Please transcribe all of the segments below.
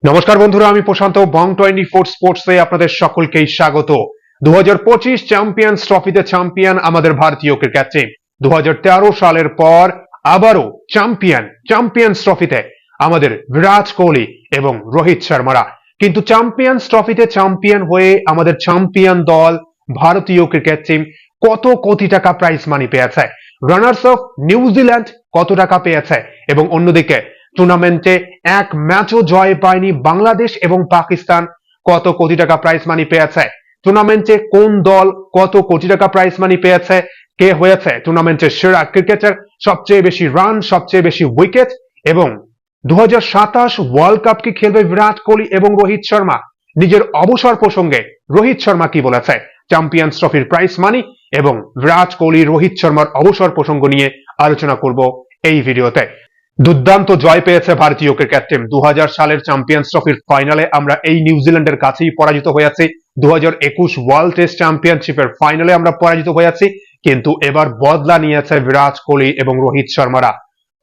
নমস্কার বন্ধুরা, আমি প্রশান্ত বং 24 স্পোর্টসে আপনাদের সকলকেই স্বাগত। 2025 চ্যাম্পিয়ন্স ট্রফিতে চ্যাম্পিয়ন আমাদের ভারতীয় ক্রিকেট টিম। 2013 সালের পর আবারও চ্যাম্পিয়ন্স ট্রফিতে আমাদের বিরাট কোহলি এবং রোহিত শর্মারা। কিন্তু চ্যাম্পিয়ন্স ট্রফিতে চ্যাম্পিয়ন হয়ে আমাদের চ্যাম্পিয়ন দল ভারতীয় ক্রিকেট টিম কত কোটি টাকা প্রাইজ মানি পেয়েছে, রানার্স অফ নিউজিল্যান্ড কত টাকা পেয়েছে, এবং অন্যদিকে টুর্নামেন্টে এক ম্যাচও জয় পায়নি বাংলাদেশ এবং পাকিস্তান কত কোটি টাকা প্রাইজ মানি পেয়েছে, টুর্নামেন্টে কোন দল কত কোটি টাকা প্রাইজ মানি পেয়েছে, কে হয়েছে টুর্নামেন্টের সেরা ক্রিকেটার, সবচেয়ে বেশি রান, সবচেয়ে বেশি উইকেট, এবং 2027 ওয়ার্ল্ড কাপ কি খেলবে বিরাট কোহলি এবং রোহিত শর্মা। নিজের অবসর প্রসঙ্গে রোহিত শর্মা কি বলেছে, চ্যাম্পিয়ন্স ট্রফির প্রাইজ মানি এবং বিরাট কোহলি রোহিত শর্মার অবসর প্রসঙ্গ নিয়ে আলোচনা করব এই ভিডিওতে। দুর্দান্ত জয় পেয়েছে ভারতীয় ক্রিকেট টিম। 2000 সালের চ্যাম্পিয়ন্স ট্রফির ফাইনালে আমরা এই নিউজিল্যান্ডের কাছেই পরাজিত হয়েছি। 2021 ওয়ার্ল্ড টেস্ট চ্যাম্পিয়নশিপের ফাইনালে আমরা পরাজিত হয়েছি, কিন্তু এবার বদলা নিয়েছে বিরাট কোহলি এবং রোহিত শর্মারা।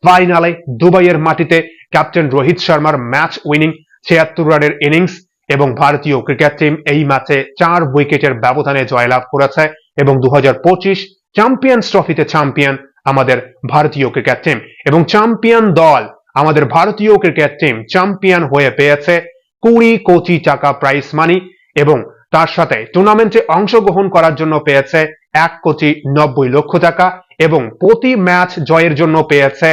ফাইনালে দুবাইয়ের মাটিতে ক্যাপ্টেন রোহিত শর্মার ম্যাচ উইনিং 76 রানের ইনিংস এবং ভারতীয় ক্রিকেট টিম এই ম্যাচে 4 উইকেটের ব্যবধানে জয়লাভ করেছে এবং 2025 চ্যাম্পিয়ন্স ট্রফিতে চ্যাম্পিয়ন আমাদের ভারতীয় ক্রিকেট টিম। এবং চ্যাম্পিয়ন দল আমাদের ভারতীয় ক্রিকেট টিম চ্যাম্পিয়ন হয়ে পেয়েছে 20 কোটি টাকা প্রাইজ মানি এবং তার সাথে টুর্নামেন্টে অংশগ্রহণ করার জন্য পেয়েছে 1,90,00,000 টাকা এবং প্রতি ম্যাচ জয়ের জন্য পেয়েছে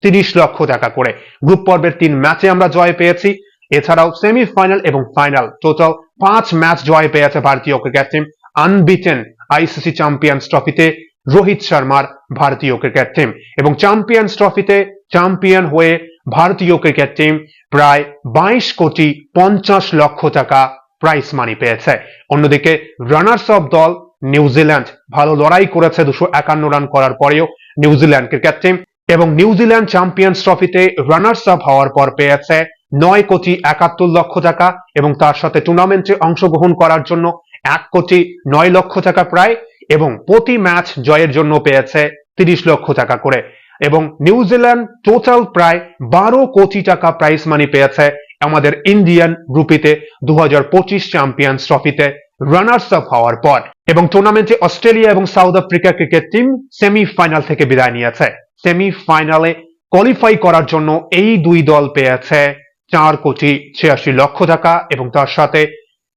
30 লক্ষ টাকা করে। গ্রুপ পর্বের 3 ম্যাচে আমরা জয় পেয়েছি, এছাড়াও সেমিফাইনাল এবং ফাইনাল টোটাল 5 ম্যাচ জয় পেয়েছে ভারতীয় cricket team. Unbeaten ICC champions ট্রফিতে রোহিত শর্মার ভারতীয় ক্রিকেট টিম, এবং চ্যাম্পিয়ন্স ট্রফিতে চ্যাম্পিয়ন হয়ে ভারতীয় ক্রিকেট টিম প্রায় 22,50,00,000 টাকা প্রাইজ মানি পেয়েছে। অন্যদিকে রানার্স অফ দল নিউজিল্যান্ড ভালো লড়াই করেছে 251 রান করার পরেও নিউজিল্যান্ড ক্রিকেট টিম, এবং নিউজিল্যান্ড চ্যাম্পিয়ন্স ট্রফিতে রানার্স আপ হওয়ার পর পেয়েছে 9,71,00,000 টাকা এবং তার সাথে টুর্নামেন্টে অংশগ্রহণ করার জন্য 1,09,00,000 টাকা প্রায়, এবং প্রতি ম্যাচ জয়ের জন্য পেয়েছে 30 লক্ষ টাকা করে। এবং নিউজিল্যান্ড টোটাল প্রায় 12 কোটি টাকা প্রাইজ মানি পেয়েছে আমাদের ইন্ডিয়ান রুপিতে 2025 চ্যাম্পিয়ন্স ট্রফিতে রানার্স আপ হওয়ার পর। এবং টুর্নামেন্টে অস্ট্রেলিয়া এবং south Africa cricket team semifinal থেকে বিদায় নিয়েছে। সেমিফাইনালে কোয়ালিফাই করার জন্য এই দুই দল পেয়েছে 4,86,00,000 টাকা এবং তার সাথে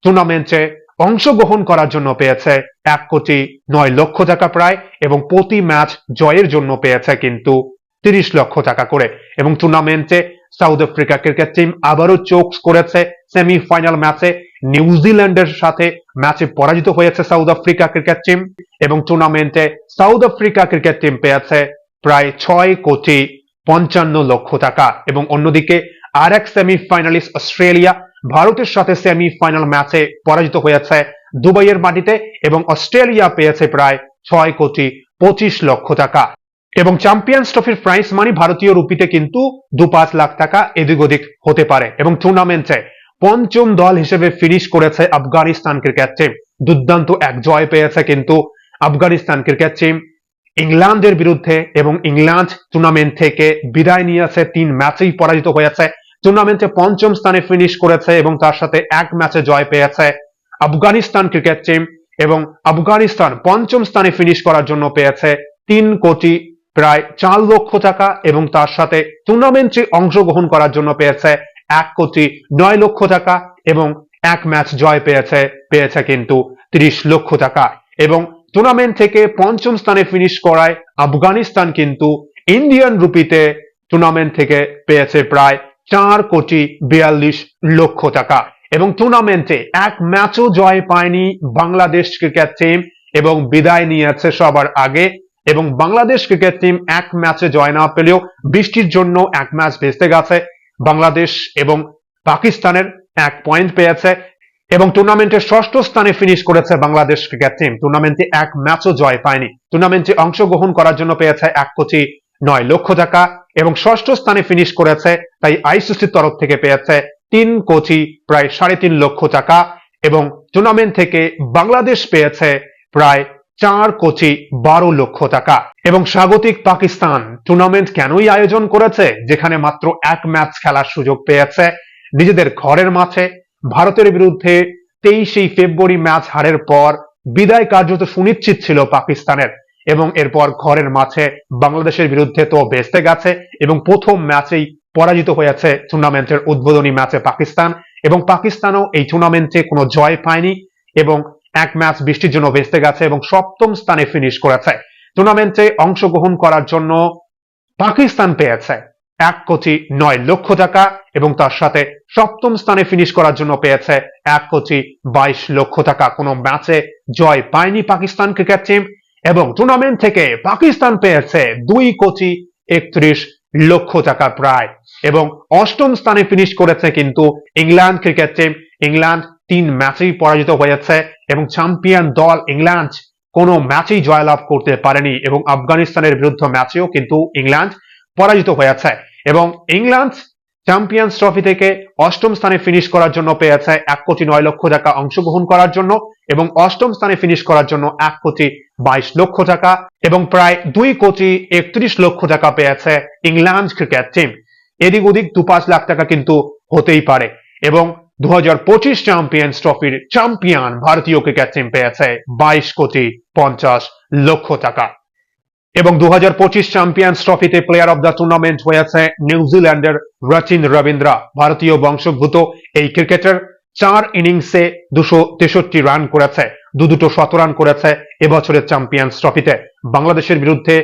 টুর্নামেন্টে অংশগ্রহণ করার জন্য পেয়েছে 1,09,00,000 টাকা প্রায়, এবং প্রতি ম্যাচ জয়ের জন্য পেয়েছে কিন্তু 30 লক্ষ টাকা করে। এবং টুর্নামেন্টে সাউথ আফ্রিকা ক্রিকেট টিম আবারও চোখ করেছে সেমিফাইনাল ম্যাচে, নিউজিল্যান্ডের সাথে ম্যাচে পরাজিত হয়েছে সাউথ আফ্রিকা ক্রিকেট টিম, এবং টুর্নামেন্টে সাউথ আফ্রিকা ক্রিকেট টিম পেয়েছে প্রায় 6,55,00,000 টাকা। এবং অন্যদিকে আর এক সেমিফাইনালিস্ট অস্ট্রেলিয়া ভারতের সাথে সেমিফাইনাল ম্যাচে পরাজিত হয়েছে দুবাইয়ের মাটিতে, এবং অস্ট্রেলিয়া পেয়েছে প্রায় 6,25,00,000 টাকা। এবং চ্যাম্পিয়ন্স ট্রফির প্রাইজ মানি ভারতীয় রুপিতে কিন্তু 2-5 লাখ টাকা এদিক ওদিক হতে পারে। এবং টুর্নামেন্টে পঞ্চম দল হিসেবে ফিনিশ করেছে আফগানিস্তান ক্রিকেট টিম। দুর্দান্ত এক জয় পেয়েছে কিন্তু আফগানিস্তান ক্রিকেট টিম ইংল্যান্ডের বিরুদ্ধে, এবং ইংল্যান্ড টুর্নামেন্ট থেকে বিদায় নিয়েছে, 3 ম্যাচেই পরাজিত হয়েছে। টুর্নামেন্টে পঞ্চম স্থানে ফিনিশ করেছে এবং তার সাথে এক ম্যাচে জয় পেয়েছে আফগানিস্তান ক্রিকেট টিম, এবং আফগানিস্তান পঞ্চম স্থানে ফিনিশ করার জন্য পেয়েছে 3,04,00,000 টাকা এবং তার সাথে টুর্নামেন্টে অংশগ্রহণ করার জন্য পেয়েছে 1,09,00,000 টাকা এবং এক ম্যাচ জয় পেয়েছে কিন্তু 30 লক্ষ টাকা। এবং টুর্নামেন্ট থেকে পঞ্চম স্থানে ফিনিশ করায় আফগানিস্তান কিন্তু ইন্ডিয়ান রুপিতে টুর্নামেন্ট থেকে পেয়েছে প্রায় 4,42,00,000 টাকা। এবং টুর্নামেন্টে এক ম্যাচও জয় পায়নি বাংলাদেশ ক্রিকেট টিম এবং বিদায় নিয়েছে সবার আগে। এবং বাংলাদেশ ক্রিকেট টিম এক ম্যাচে জয় না পেলেও বৃষ্টির জন্য এক ম্যাচ ভেস্তে গেছে। বাংলাদেশ এবং পাকিস্তানের 1 পয়েন্ট পেয়েছে এবং টুর্নামেন্টের 6ষ্ঠ স্থানে ফিনিশ করেছে বাংলাদেশ ক্রিকেট টিম। টুর্নামেন্টে এক ম্যাচও জয় পায়নি। টুর্নামেন্টে অংশগ্রহণ করার জন্য পেয়েছে 1,09,00,000 টাকা এবং 6ষ্ঠ স্থানে ফিনিশ করেছে, তাই আইসিসির তরফ থেকে পেয়েছে 3,3,50,00,000 টাকা। এবং টুর্নামেন্ট থেকে বাংলাদেশ পেয়েছে প্রায় 4,12,00,000 টাকা। এবং স্বাগতিক পাকিস্তান টুর্নামেন্ট কেনই আয়োজন করেছে, যেখানে মাত্র এক ম্যাচ খেলার সুযোগ পেয়েছে নিজেদের ঘরের মাঠে ভারতের বিরুদ্ধে 23 ফেব্রুয়ারি ম্যাচ হারের পর বিদায় কার্যত সুনিশ্চিত ছিল পাকিস্তানের, এবং এরপর ঘরের মাঠে বাংলাদেশের বিরুদ্ধে তো ভেস্তে গেছে এবং প্রথম ম্যাচেই পরাজিত হয়েছে টুর্নামেন্টের উদ্বোধনী ম্যাচে পাকিস্তান, এবং পাকিস্তানও এই টুর্নামেন্টে কোনো জয় পায়নি এবং এক ম্যাচ বৃষ্টির জন্য ভেস্তে গেছে এবং সপ্তম স্থানে ফিনিশ করেছে। টুর্নামেন্টে অংশগ্রহণ করার জন্য পাকিস্তান পেয়েছে 1,9,00,000 টাকা এবং তার সাথে সপ্তম স্থানে ফিনিশ করার জন্য পেয়েছে 1,22,00,000 টাকা। কোনো ম্যাচে জয় পায়নি পাকিস্তান ক্রিকেট টিম এবং টুর্নামেন্ট থেকে পাকিস্তান পেয়েছে 2,31,00,000 টাকা প্রায়। এবং অষ্টম স্থানে ফিনিশ করেছে কিন্তু ইংল্যান্ড ক্রিকেট টিম। ইংল্যান্ড 3 ম্যাচেই পরাজিত হয়েছে এবং চ্যাম্পিয়ন দল ইংল্যান্ড কোনো ম্যাচেই জয়লাভ করতে পারেনি এবং আফগানিস্তানের বিরুদ্ধে ম্যাচেও কিন্তু ইংল্যান্ড পরাজিত হয়েছে এবং ইংল্যান্ড চ্যাম্পিয়ন্স ট্রফি থেকে অষ্টম স্থানে ফিনিশ করার জন্য পেয়েছে 1,09,00,000 টাকা অংশগ্রহণ করার জন্য এবং অষ্টম স্থানে ফিনিশ করার জন্য 1,22,00,000 টাকা এবং প্রায় 2,31,00,000 টাকা পেয়েছে ইংল্যান্ড ক্রিকেট টিম। এদিক ওদিক 2-5 লাখ টাকা কিন্তু হতেই পারে এবং 2025 চ্যাম্পিয়ন্স ট্রফির চ্যাম্পিয়ন ভারতীয় ক্রিকেট টিম পেয়েছে 22,50,00,000 টাকা এবং 2025 চ্যাম্পিয়ন্স ট্রফিতে প্লেয়ার অব দ্য টুর্নামেন্ট হয়েছে নিউজিল্যান্ডের রচিন রবীন্দ্রা। ভারতীয় বংশোদ্ভূত এই ক্রিকেটার 4 ইনিংসে 263 রান করেছে, দুটো শতরান করেছে এবছরের চ্যাম্পিয়ন্স ট্রফিতে। বাংলাদেশের বিরুদ্ধে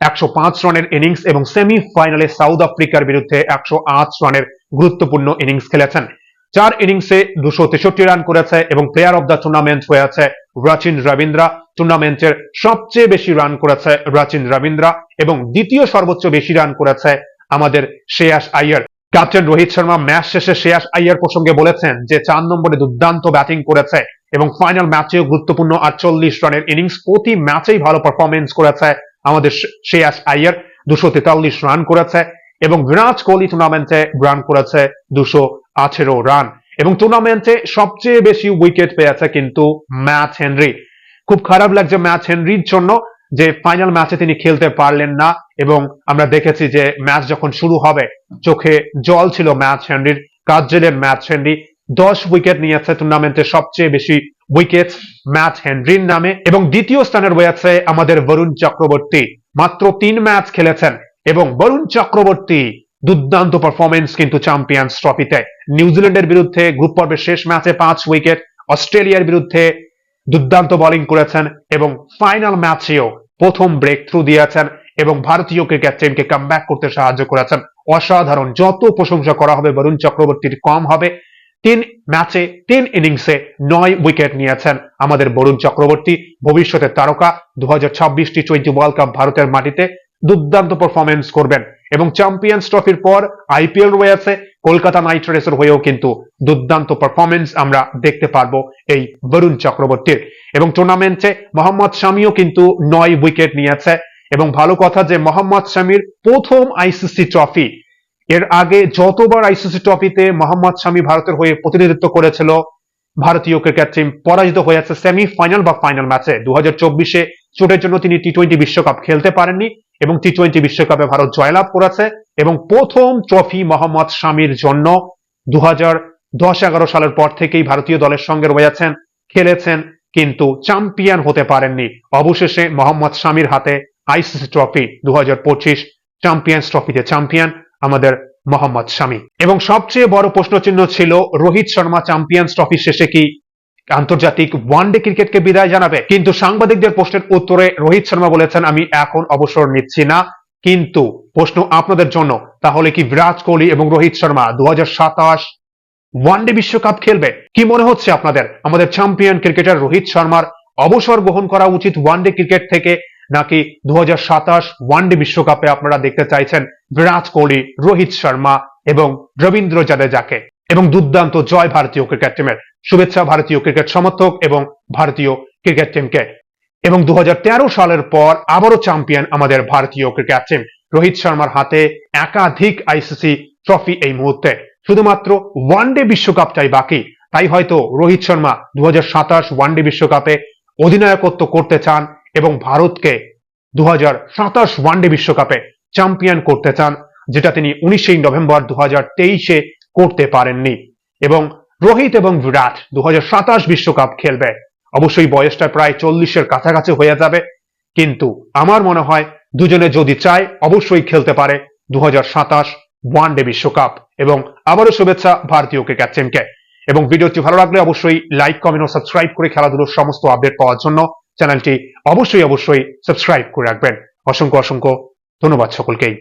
105 রানের ইনিংস এবং সেমিফাইনালে সাউথ আফ্রিকার বিরুদ্ধে 108 রানের গুরুত্বপূর্ণ ইনিংস খেলেছেন। 4 ইনিংসে 263 রান করেছে এবং প্লেয়ার অব দ্য টুর্নামেন্ট হয়েছে রচিন রবীন্দ্রা। টুর্নামেন্টের সবচেয়ে বেশি রান করেছে রচিন রবীন্দ্রা এবং দ্বিতীয় সর্বোচ্চ বেশি রান করেছে আমাদের শ্রেয়াস আইয়ার। ক্যাপ্টেন রোহিত শর্মা ম্যাচ শেষে শ্রেয়াস আইয়ার প্রসঙ্গে বলেছেন যে 4 নম্বরে দুর্দান্ত ব্যাটিং করেছে এবং ফাইনাল ম্যাচেও গুরুত্বপূর্ণ 48 রানের ইনিংস, প্রতি ম্যাচেই ভালো পারফরমেন্স করেছে আমাদের শ্রেয়াস আইয়ার। 243 রান করেছে এবং বিরাট কোহলি টুর্নামেন্টে রান করেছে 218 রান এবং টুর্নামেন্টে সবচেয়ে বেশি উইকেট পেয়েছে কিন্তু ম্যাট হেনরি। খুব খারাপ লাগছে ম্যাট হেনরির জন্য যে ফাইনাল ম্যাচে তিনি খেলতে পারলেন না এবং আমরা দেখেছি যে ম্যাচ যখন শুরু হবে চোখে জল ছিল ম্যাট হেনরির। কার্জেলের ম্যাট হেনরি 10 উইকেট নিয়েছে, টুর্নামেন্টে সবচেয়ে বেশি উইকেট ম্যাট হেনরির নামে এবং দ্বিতীয় স্থানে রয়েছে আমাদের বরুণ চক্রবর্তী। মাত্র 3 ম্যাচ খেলেছেন এবং বরুণ চক্রবর্তী দুর্দান্ত পারফরমেন্স কিন্তু চ্যাম্পিয়ন্স ট্রফিতে। নিউজিল্যান্ডের বিরুদ্ধে গ্রুপ পর্বের শেষ ম্যাচে 5 উইকেট, অস্ট্রেলিয়ার বিরুদ্ধে দুর্দান্ত বোলিং করেছেন এবং ফাইনাল ম্যাচেও প্রথম ব্রেক থ্রু দিয়েছেন এবং ভারতীয় ক্রিকেট টিমকে কামব্যাক করতে সাহায্য করেছেন। অসাধারণ, যত প্রশংসা করা হবে বরুণ চক্রবর্তীর কম হবে। 3 ম্যাচে 3 ইনিংসে 9 উইকেট নিয়েছেন আমাদের বরুণ চক্রবর্তী, ভবিষ্যতের তারকা। 2026 টি20 ওয়ার্ল্ড কাপ ভারতের মাটিতে দুর্দান্ত পারফরমেন্স করবেন এবং চ্যাম্পিয়ন্স ট্রফির পর আইপিএল রয়েছে, কলকাতা নাইট রাইডার্সের হয়েও কিন্তু দুর্দান্ত পারফরমেন্স আমরা দেখতে পারবো এই বরুণ চক্রবর্তীর। এবং টুর্নামেন্টে মোহাম্মদ শামিও কিন্তু 9 উইকেট নিয়েছে এবং ভালো কথা যে মোহাম্মদ শামির প্রথম আইসিসি ট্রফি। এর আগে যতবার আইসিসি ট্রফিতে মোহাম্মদ শামি ভারতের হয়ে প্রতিনিধিত্ব করেছিল ভারতীয় ক্রিকেট টিম পরাজিত হয়েছে সেমিফাইনাল বা ফাইনাল ম্যাচে। 2024-এ চোটের জন্য তিনি টি20 বিশ্বকাপ খেলতে পারেননি এবং টি20 বিশ্বকাপে ভারত জয়লাভ করেছে এবং প্রথম ট্রফি মোহাম্মদ শামির জন্য। 2010-11 সালের পর থেকেই ভারতীয় দলের সঙ্গে রয়েছেন, খেলেছেন কিন্তু চ্যাম্পিয়ন হতে পারেননি। অবশেষে মোহাম্মদ শামির হাতে আইসিসি ট্রফি। 2025 চ্যাম্পিয়ন্স ট্রফিতে চ্যাম্পিয়ন আমাদের মোহাম্মদ শামি। এবং সবচেয়ে বড় প্রশ্নচিহ্ন ছিল রোহিত শর্মা চ্যাম্পিয়ন্স ট্রফি শেষে কি আন্তর্জাতিক ওয়ানডে ক্রিকেটকে বিদায় জানাবে, কিন্তু সাংবাদিকদের প্রশ্নের উত্তরে রোহিত শর্মা বলেছেন আমি এখন অবসর নিচ্ছি না। কিন্তু প্রশ্ন আপনাদের জন্য, তাহলে কি বিরাট কোহলি এবং রোহিত শর্মা 2027 ওয়ানডে বিশ্বকাপ খেলবে? কি মনে হচ্ছে আপনাদের? আমাদের চ্যাম্পিয়ন ক্রিকেটার রোহিত শর্মার অবসর গ্রহণ করা উচিত ওয়ানডে ক্রিকেট থেকে, নাকি 2027 ওয়ানডে বিশ্বকাপে আপনারা দেখতে চাইছেন বিরাট কোহলি, রোহিত শর্মা এবং রবীন্দ্র জাদেজাকে? এবং দুর্দান্ত জয় ভারতীয় ক্রিকেট টিমের। শুভেচ্ছা ভারতীয় ক্রিকেট সমর্থক এবং ভারতীয় ক্রিকেট টিমকে। এবং 2013 সালের পর আবারও চ্যাম্পিয়ন আমাদের ভারতীয় ক্রিকেট টিম। রোহিত শর্মার হাতে একাধিক আইসিসি ট্রফি এই মুহূর্তে, শুধুমাত্র ওয়ানডে বিশ্বকাপটাই বাকি। তাই হয়তো রোহিত শর্মা 2027 ওয়ানডে বিশ্বকাপে অধিনায়কত্ব করতে চান এবং ভারতকে 2027 ওয়ানডে বিশ্বকাপে চ্যাম্পিয়ন করতে চান, যেটা তিনি 19 নভেম্বর 2023-এ করতে পারেননি। এবং রোহিত এবং বিরাট 2027 বিশ্বকাপ খেলবে, অবশ্যই বয়সটা প্রায় 40-এর কাছাকাছি হয়ে যাবে, কিন্তু আমার মনে হয় দুজনে যদি চায় অবশ্যই খেলতে পারে 2027 ওয়ানডে বিশ্বকাপ। এবং আবারও শুভেচ্ছা ভারতীয় ক্রিকেট টিমকে। এবং ভিডিওটি ভালো লাগলে অবশ্যই লাইক, কমেন্ট ও সাবস্ক্রাইব করে খেলাধুলোর সমস্ত আপডেট পাওয়ার জন্য চ্যানেলটি অবশ্যই সাবস্ক্রাইব করে রাখবেন। অসংখ্য ধন্যবাদ সকলকেই।